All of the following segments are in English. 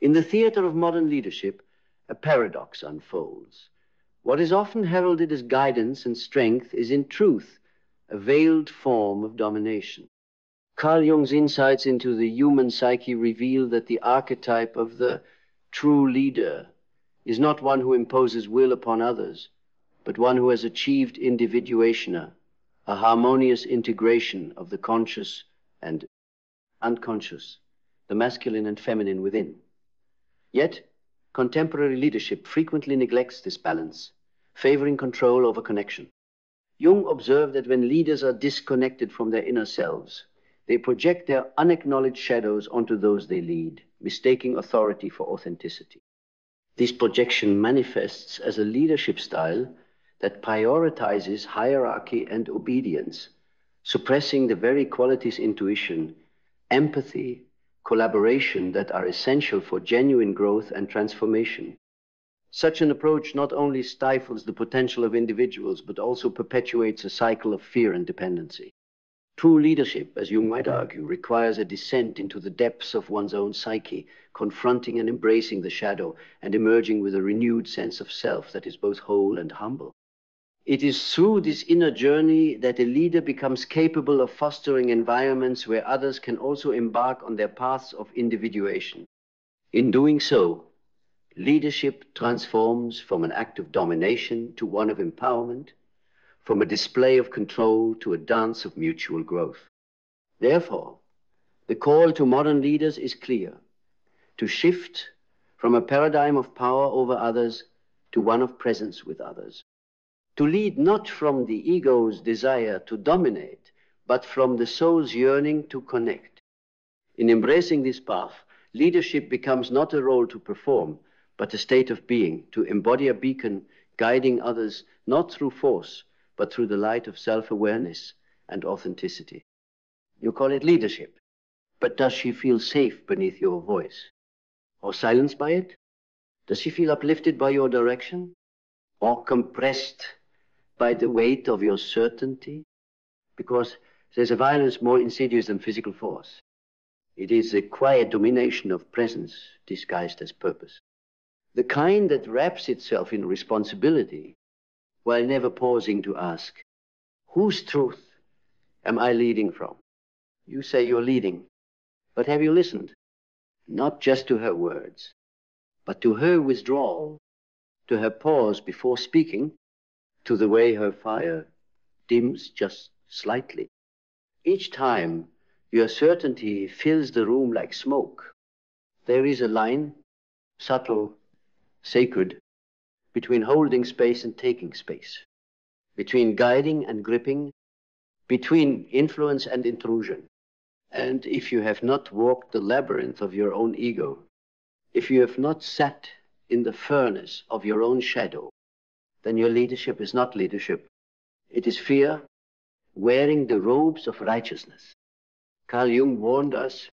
In the theater of modern leadership, a paradox unfolds. What is often heralded as guidance and strength is in truth a veiled form of domination. Carl Jung's insights into the human psyche reveal that the archetype of the true leader is not one who imposes will upon others, but one who has achieved individuation, a harmonious integration of the conscious and unconscious, the masculine and feminine within. Yet, contemporary leadership frequently neglects this balance, favoring control over connection. Jung observed that when leaders are disconnected from their inner selves, they project their unacknowledged shadows onto those they lead, mistaking authority for authenticity. This projection manifests as a leadership style that prioritizes hierarchy and obedience, suppressing the very qualities intuition, empathy, collaboration that are essential for genuine growth and transformation. Such an approach not only stifles the potential of individuals, but also perpetuates a cycle of fear and dependency. True leadership, as Jung might argue, requires a descent into the depths of one's own psyche, confronting and embracing the shadow, and emerging with a renewed sense of self that is both whole and humble. It is through this inner journey that a leader becomes capable of fostering environments where others can also embark on their paths of individuation. In doing so, leadership transforms from an act of domination to one of empowerment, from a display of control to a dance of mutual growth. Therefore, the call to modern leaders is clear: to shift from a paradigm of power over others to one of presence with others. To lead not from the ego's desire to dominate, but from the soul's yearning to connect. In embracing this path, leadership becomes not a role to perform, but a state of being, to embody a beacon guiding others not through force, but through the light of self-awareness and authenticity. You call it leadership, but does she feel safe beneath your voice? Or silenced by it? Does she feel uplifted by your direction? Or compressed by the weight of your certainty? Because there's a violence more insidious than physical force. It is the quiet domination of presence disguised as purpose. The kind that wraps itself in responsibility while never pausing to ask, whose truth am I leading from? You say you're leading, but have you listened? Not just to her words, but to her withdrawal, to her pause before speaking, to the way her fire dims just slightly. Each time your certainty fills the room like smoke, there is a line, subtle, sacred, between holding space and taking space, between guiding and gripping, between influence and intrusion. And if you have not walked the labyrinth of your own ego, if you have not sat in the furnace of your own shadow, then your leadership is not leadership. It is fear wearing the robes of righteousness. Carl Jung warned us,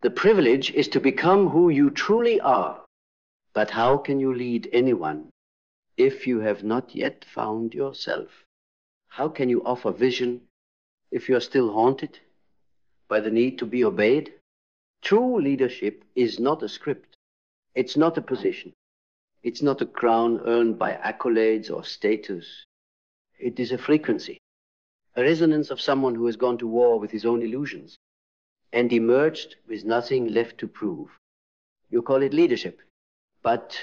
the privilege is to become who you truly are. But how can you lead anyone if you have not yet found yourself? How can you offer vision if you are still haunted by the need to be obeyed? True leadership is not a script. It's not a position. It's not a crown earned by accolades or status. It is a frequency, a resonance of someone who has gone to war with his own illusions and emerged with nothing left to prove. You call it leadership, but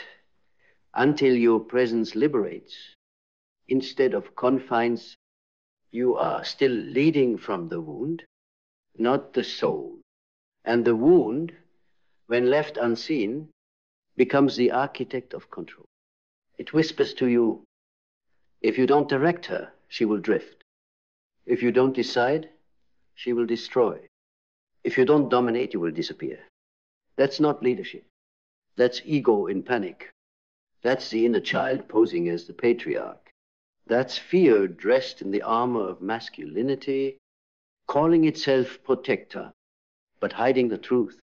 until your presence liberates, instead of confines, you are still leading from the wound, not the soul. And the wound, when left unseen, becomes the architect of control. It whispers to you, if you don't direct her, she will drift. If you don't decide, she will destroy. If you don't dominate, you will disappear. That's not leadership. That's ego in panic. That's the inner child posing as the patriarch. That's fear dressed in the armor of masculinity, calling itself protector, but hiding the truth.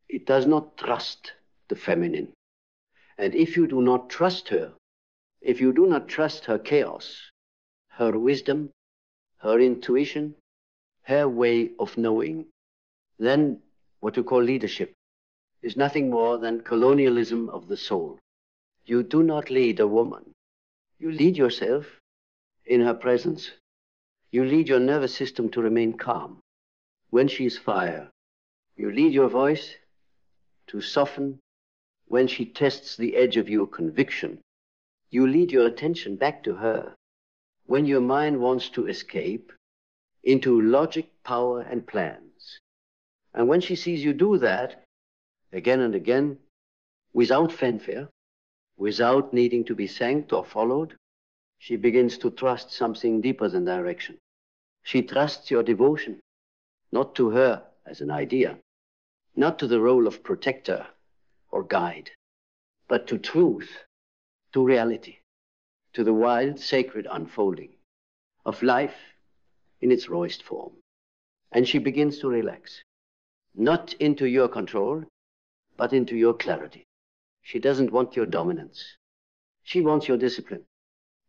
It does not trust the feminine. And if you do not trust her, if you do not trust her chaos, her wisdom, her intuition, her way of knowing, then what you call leadership is nothing more than colonialism of the soul. You do not lead a woman. You lead yourself in her presence. You lead your nervous system to remain calm. When she is fire, you lead your voice to soften when she tests the edge of your conviction. You lead your attention back to her when your mind wants to escape into logic, power, and plans. And when she sees you do that again and again, without fanfare, without needing to be thanked or followed, she begins to trust something deeper than direction. She trusts your devotion, not to her as an idea, not to the role of protector or guide, but to truth, to reality, to the wild, sacred unfolding of life in its rawest form. And she begins to relax, not into your control, but into your clarity. She doesn't want your dominance. She wants your discipline,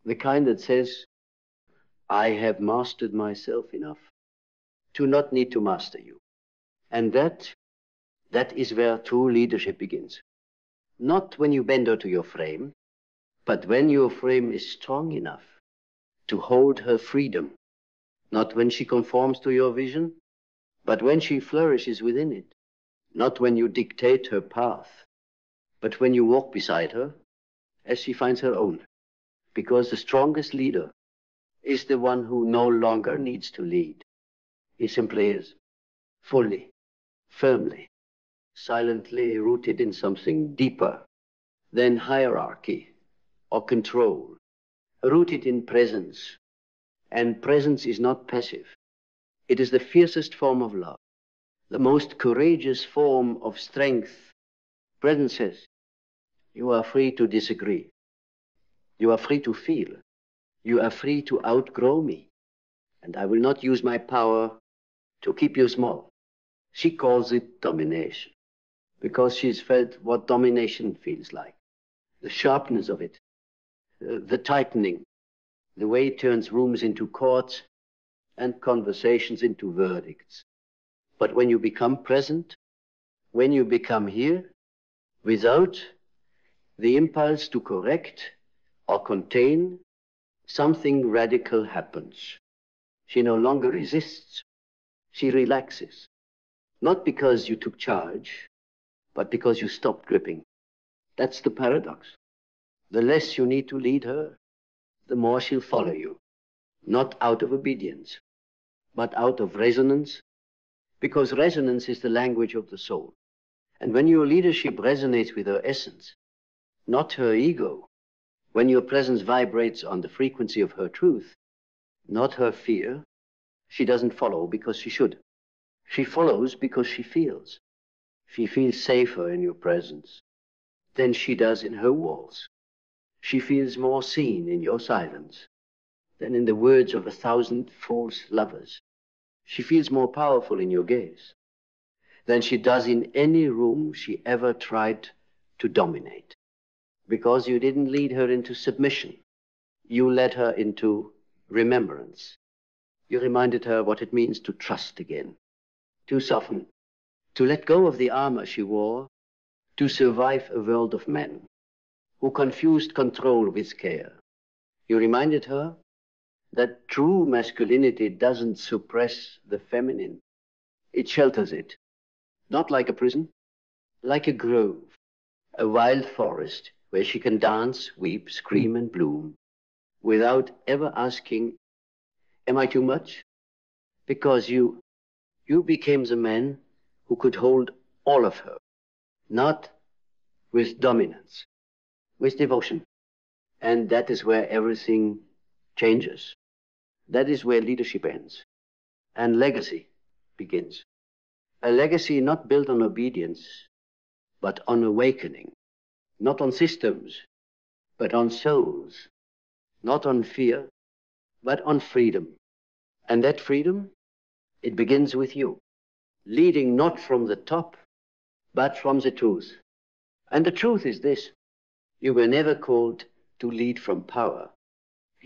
the kind that says, I have mastered myself enough to not need to master you. And that is where true leadership begins. Not when you bend her to your frame, but when your frame is strong enough to hold her freedom. Not when she conforms to your vision, but when she flourishes within it. Not when you dictate her path, but when you walk beside her as she finds her own. Because the strongest leader is the one who no longer needs to lead. He simply is, fully, firmly, silently rooted in something deeper than hierarchy or control, rooted in presence. And presence is not passive. It is the fiercest form of love, the most courageous form of strength. Presence says, you are free to disagree. You are free to feel. You are free to outgrow me. And I will not use my power to keep you small. She calls it domination, because she's felt what domination feels like. The sharpness of it, the tightening, the way it turns rooms into courts and conversations into verdicts. But when you become present, when you become here, without the impulse to correct or contain, something radical happens. She no longer resists. She relaxes. Not because you took charge, but because you stopped gripping. That's the paradox. The less you need to lead her, the more she'll follow you. Not out of obedience, but out of resonance, because resonance is the language of the soul. And when your leadership resonates with her essence, not her ego, when your presence vibrates on the frequency of her truth, not her fear, she doesn't follow because she should. She follows because she feels. She feels safer in your presence than she does in her walls. She feels more seen in your silence than in the words of 1,000 false lovers. She feels more powerful in your gaze than she does in any room she ever tried to dominate. Because you didn't lead her into submission. You led her into remembrance. You reminded her what it means to trust again, to soften, to let go of the armor she wore, to survive a world of men who confused control with care. You reminded her that true masculinity doesn't suppress the feminine. It shelters it, not like a prison, like a grove, a wild forest where she can dance, weep, scream, and bloom without ever asking, am I too much? Because you became the man who could hold all of her, not with dominance, with devotion. And that is where everything changes. That is where leadership ends and legacy begins. A legacy not built on obedience, but on awakening, not on systems, but on souls, not on fear, but on freedom. And that freedom, it begins with you, leading not from the top, but from the truth. And the truth is this: you were never called to lead from power.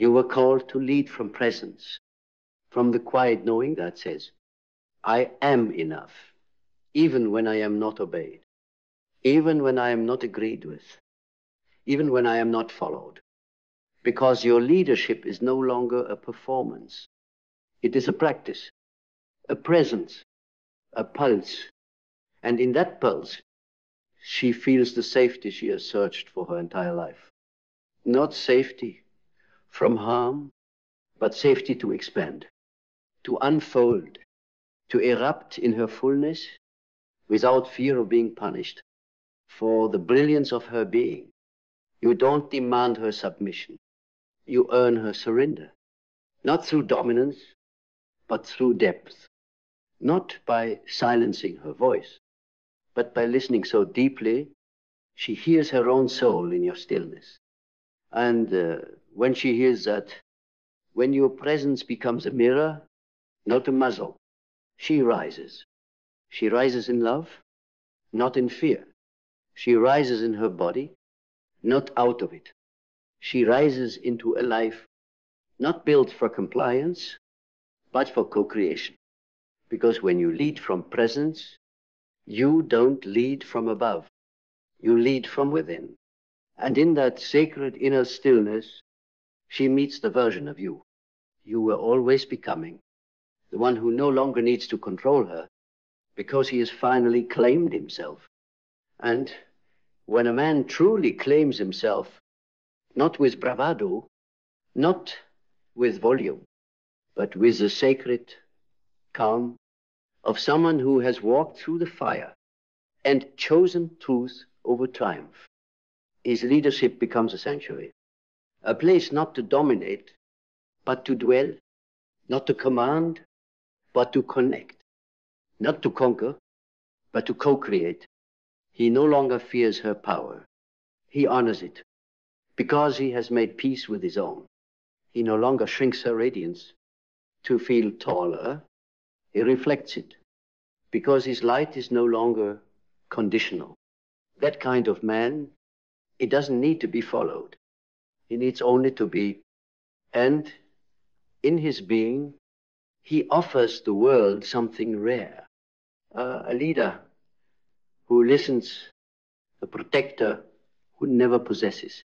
You were called to lead from presence, from the quiet knowing that says, I am enough, even when I am not obeyed, even when I am not agreed with, even when I am not followed. Because your leadership is no longer a performance. It is a practice, a presence, a pulse. And in that pulse, she feels the safety she has searched for her entire life. Not safety from harm, but safety to expand, to unfold, to erupt in her fullness without fear of being punished. For the brilliance of her being, you don't demand her submission. You earn her surrender, not through dominance, but through depth, not by silencing her voice, but by listening so deeply, she hears her own soul in your stillness. And when she hears that, when your presence becomes a mirror, not a muzzle, she rises. She rises in love, not in fear. She rises in her body, not out of it. She rises into a life not built for compliance, but for co-creation. Because when you lead from presence, you don't lead from above. You lead from within. And in that sacred inner stillness, she meets the version of you were always becoming, the one who no longer needs to control her because he has finally claimed himself. And when a man truly claims himself, not with bravado, not with volume, but with the sacred calm of someone who has walked through the fire and chosen truth over triumph, his leadership becomes a sanctuary, a place not to dominate, but to dwell, not to command, but to connect, not to conquer, but to co-create. He no longer fears her power. He honors it because he has made peace with his own. He no longer shrinks her radiance to feel taller. He reflects it because his light is no longer conditional. That kind of man, he doesn't need to be followed. He needs only to be. And in his being, he offers the world something rare. A leader who listens, a protector who never possesses.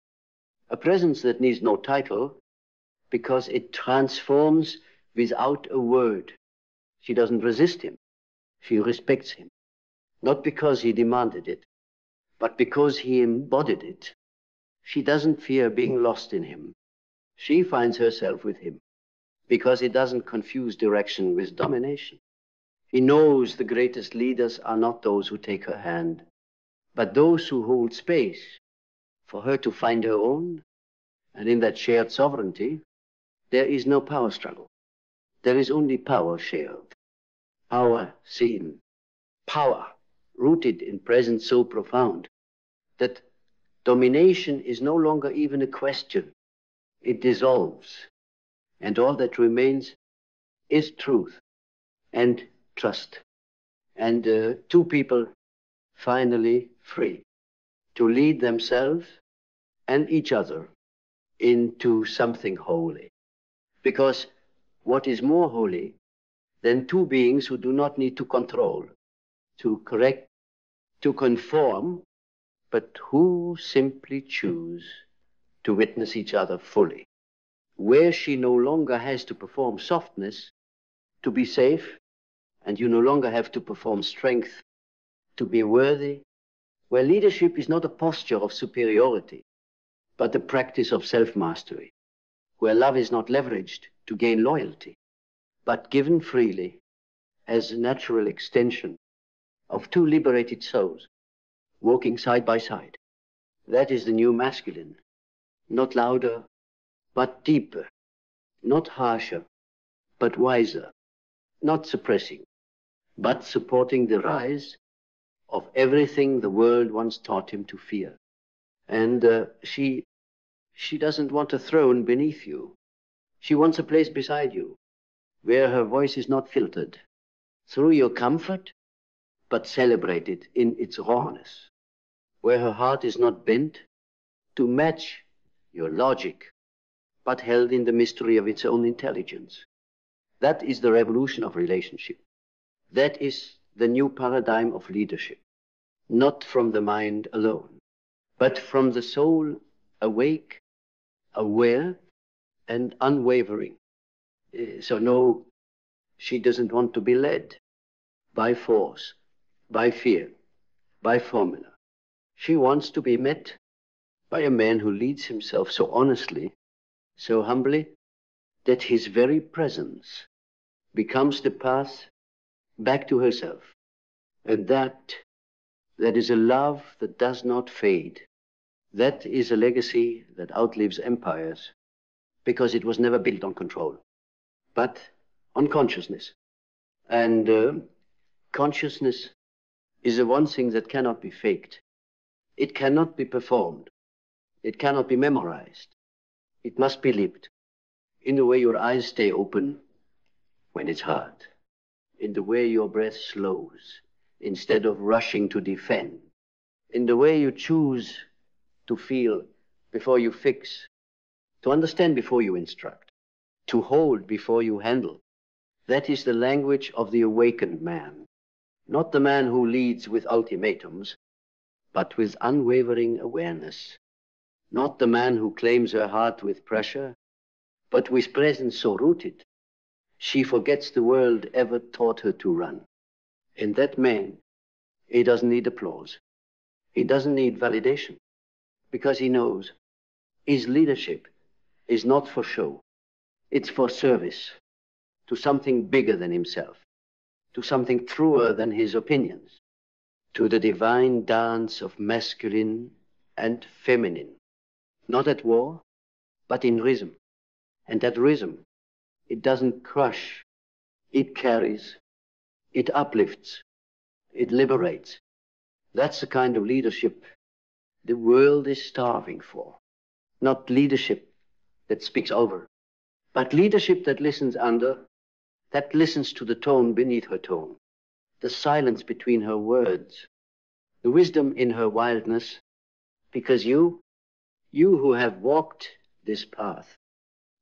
A presence that needs no title because it transforms without a word. She doesn't resist him. She respects him. Not because he demanded it, but because he embodied it. She doesn't fear being lost in him. She finds herself with him because he doesn't confuse direction with domination. He knows the greatest leaders are not those who take her hand, but those who hold space for her to find her own. And in that shared sovereignty, there is no power struggle. There is only power shared, power seen, power rooted in presence so profound that domination is no longer even a question. It dissolves. And all that remains is truth and trust. And two people finally free to lead themselves and each other into something holy. Because what is more holy than two beings who do not need to control, to correct, to conform, but who simply choose to witness each other fully, where she no longer has to perform softness to be safe, and you no longer have to perform strength to be worthy, where leadership is not a posture of superiority, but a practice of self-mastery, where love is not leveraged to gain loyalty, but given freely as a natural extension of two liberated souls walking side by side. That is the new masculine, not louder, but deeper, not harsher, but wiser, not suppressing, but supporting the rise of everything the world once taught him to fear. And she doesn't want a throne beneath you. She wants a place beside you, where her voice is not filtered through your comfort, but celebrated in its rawness, where her heart is not bent to match your logic, but held in the mystery of its own intelligence. That is the revolution of relationship. That is the new paradigm of leadership, not from the mind alone, but from the soul awake, aware, and unwavering. So no, she doesn't want to be led by force, by fear, by formula. She wants to be met by a man who leads himself so honestly, so humbly, that his very presence becomes the path back to herself. And that is a love that does not fade. That is a legacy that outlives empires, because it was never built on control, but on consciousness. And consciousness is the one thing that cannot be faked. It cannot be performed. It cannot be memorized. It must be lived in the way your eyes stay open when it's hard, in the way your breath slows instead of rushing to defend, in the way you choose to feel before you fix, to understand before you instruct, to hold before you handle. That is the language of the awakened man, not the man who leads with ultimatums, but with unwavering awareness. Not the man who claims her heart with pressure, but with presence so rooted, she forgets the world ever taught her to run. In that man, he doesn't need applause. He doesn't need validation, because he knows his leadership is not for show. It's for service to something bigger than himself, to something truer than his opinions, to the divine dance of masculine and feminine, not at war, but in rhythm. And that rhythm, it doesn't crush, it carries, it uplifts, it liberates. That's the kind of leadership the world is starving for. Not leadership that speaks over, but leadership that listens under, that listens to the tone beneath her tone, the silence between her words, the wisdom in her wildness, because you who have walked this path,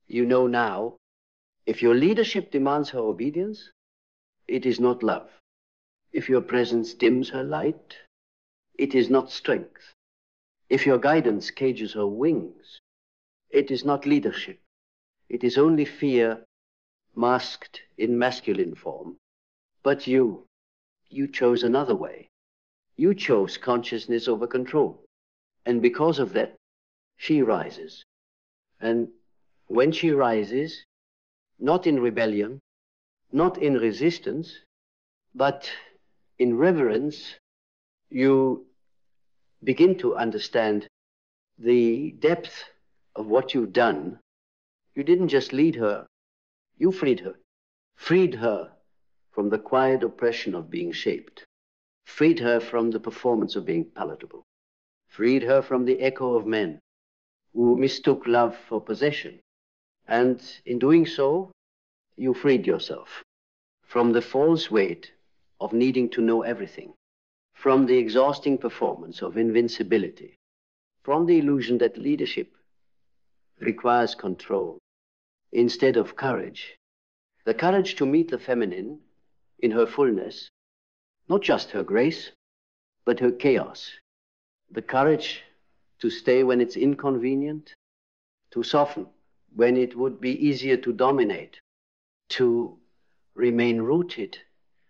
you know now, if your leadership demands her obedience, it is not love. If your presence dims her light, it is not strength. If your guidance cages her wings, it is not leadership. It is only fear masked in masculine form. But you chose another way. You chose consciousness over control. And because of that, she rises. And when she rises, not in rebellion, not in resistance, but in reverence, you begin to understand the depth of what you've done. You didn't just lead her, you freed her from the quiet oppression of being shaped, freed her from the performance of being palatable, freed her from the echo of men who mistook love for possession. And in doing so, you freed yourself from the false weight of needing to know everything, from the exhausting performance of invincibility, from the illusion that leadership requires control instead of courage. The courage to meet the feminine in her fullness, not just her grace, but her chaos. The courage to stay when it's inconvenient, to soften when it would be easier to dominate, to remain rooted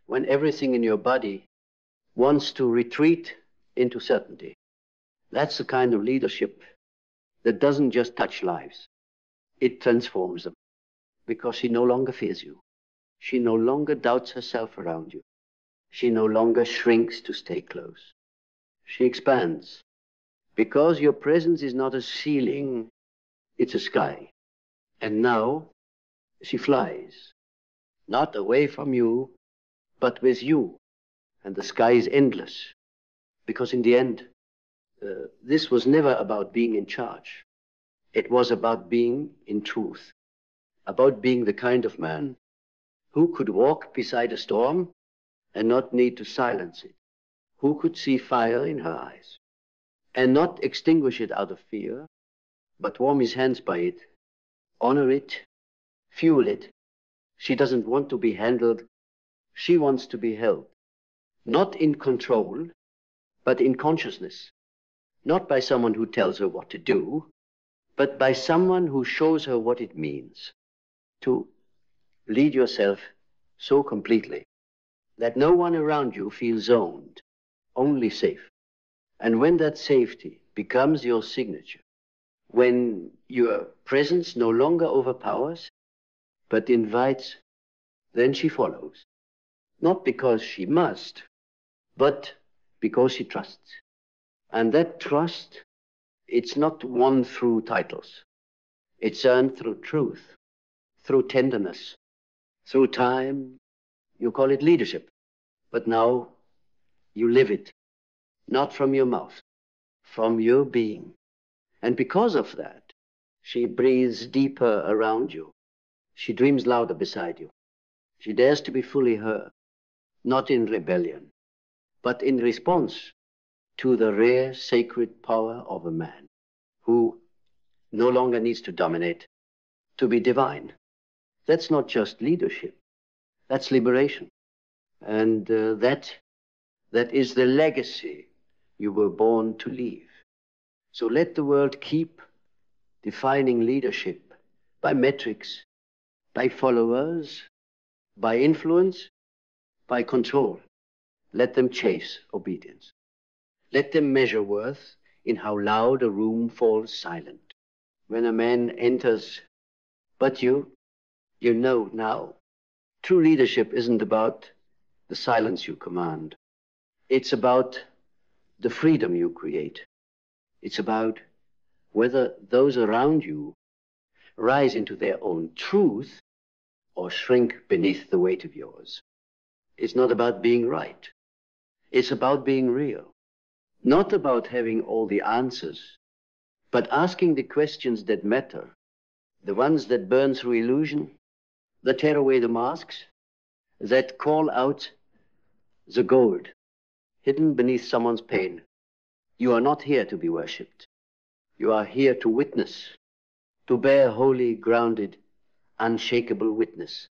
when everything in your body wants to retreat into certainty. That's the kind of leadership that doesn't just touch lives. It transforms them, because she no longer fears you. She no longer doubts herself around you. She no longer shrinks to stay close. She expands, because your presence is not a ceiling, it's a sky. And now she flies, not away from you, but with you. And the sky is endless, because in the end, this was never about being in charge. It was about being in truth, about being the kind of man who could walk beside a storm and not need to silence it, who could see fire in her eyes and not extinguish it out of fear, but warm his hands by it honor it, fuel it. She doesn't want to be handled. She wants to be held, not in control, but in consciousness, not by someone who tells her what to do, but by someone who shows her what it means to lead yourself so completely that no one around you feels owned, only safe. And when that safety becomes your signature, when your presence no longer overpowers, but invites, then she follows. Not because she must, but because she trusts. And that trust, it's not won through titles. It's earned through truth, through tenderness, through time. You call it leadership. But now you live it, not from your mouth, from your being. And because of that, she breathes deeper around you. She dreams louder beside you. She dares to be fully her, not in rebellion, but in response to the rare sacred power of a man who no longer needs to dominate, to be divine. That's not just leadership, that's liberation. And that is the legacy you were born to leave. So let the world keep defining leadership by metrics, by followers, by influence, by control. Let them chase obedience. Let them measure worth in how loud a room falls silent when a man enters. But you know now, true leadership isn't about the silence you command. It's about the freedom you create. It's about whether those around you rise into their own truth or shrink beneath the weight of yours. It's not about being right. It's about being real. Not about having all the answers, but asking the questions that matter, the ones that burn through illusion, that tear away the masks, that call out the gold hidden beneath someone's pain. You are not here to be worshipped. You are here to witness, to bear holy, grounded, unshakable witness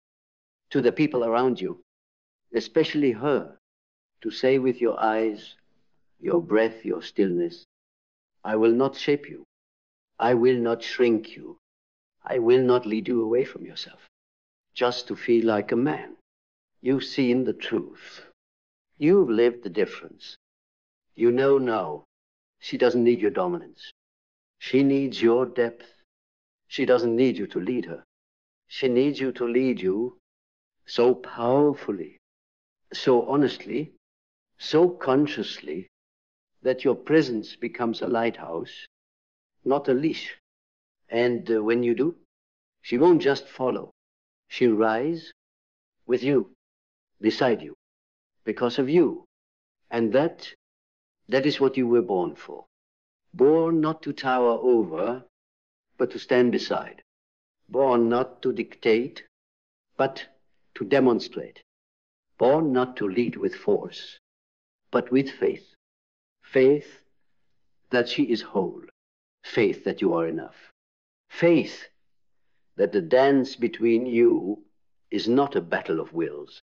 to the people around you, especially her, to say with your eyes, your breath, your stillness, I will not shape you. I will not shrink you. I will not lead you away from yourself, just to feel like a man. You've seen the truth. You've lived the difference. You know now, she doesn't need your dominance. She needs your depth. She doesn't need you to lead her. She needs you to lead you so powerfully, so honestly, so consciously, that your presence becomes a lighthouse, not a leash. And when you do, she won't just follow. She'll rise with you, beside you, because of you. And that is what you were born for. Born not to tower over, but to stand beside. Born not to dictate, but to demonstrate. Born not to lead with force, but with faith. Faith that she is whole. Faith that you are enough. Faith that the dance between you is not a battle of wills,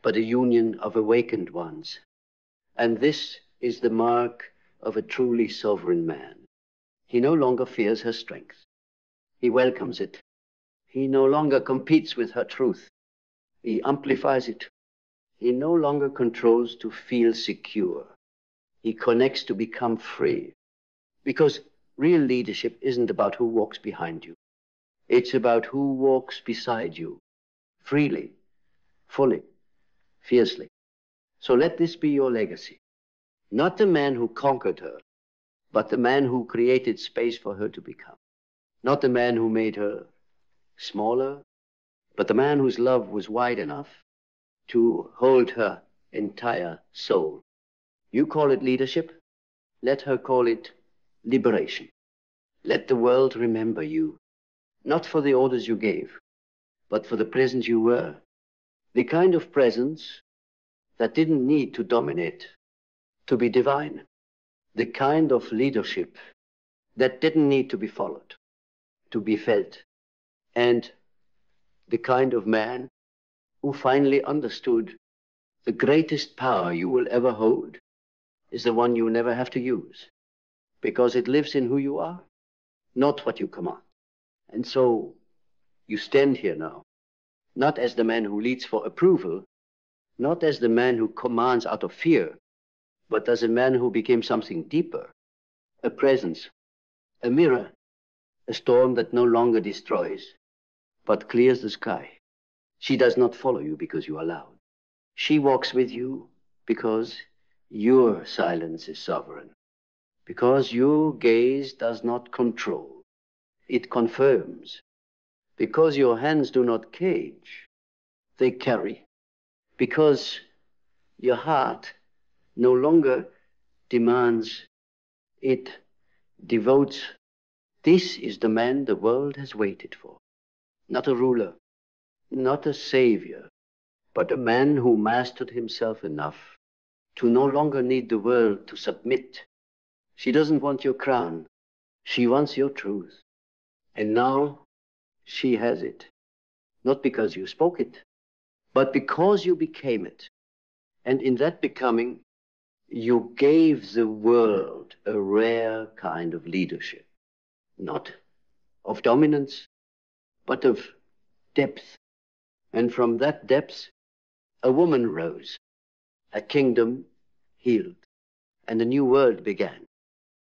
but a union of awakened ones. And this is the mark of a truly sovereign man. He no longer fears her strength. He welcomes it. He no longer competes with her truth. He amplifies it. He no longer controls to feel secure. He connects to become free. Because real leadership isn't about who walks behind you. It's about who walks beside you, freely, fully, fiercely. So let this be your legacy. Not the man who conquered her, but the man who created space for her to become. Not the man who made her smaller, but the man whose love was wide enough to hold her entire soul. You call it leadership, let her call it liberation. Let the world remember you, not for the orders you gave, but for the presence you were. The kind of presence that didn't need to dominate, to be divine. The kind of leadership that didn't need to be followed, to be felt. and the kind of man who finally understood the greatest power you will ever hold is the one you never have to use, because it lives in who you are, not what you command. And so you stand here now, not as the man who leads for approval, not as the man who commands out of fear, but as a man who became something deeper, a presence, a mirror, a storm that no longer destroys, but clears the sky. She does not follow you because you are loud. She walks with you because your silence is sovereign, because your gaze does not control, it confirms, because your hands do not cage, they carry, because your heart no longer demands, it devotes. This is the man the world has waited for. Not a ruler, not a savior, but a man who mastered himself enough to no longer need the world to submit. She doesn't want your crown. She wants your truth. And now she has it. Not because you spoke it, but because you became it. And in that becoming, you gave the world a rare kind of leadership. Not of dominance, but of depth. And from that depth, a woman rose, a kingdom healed, and a new world began.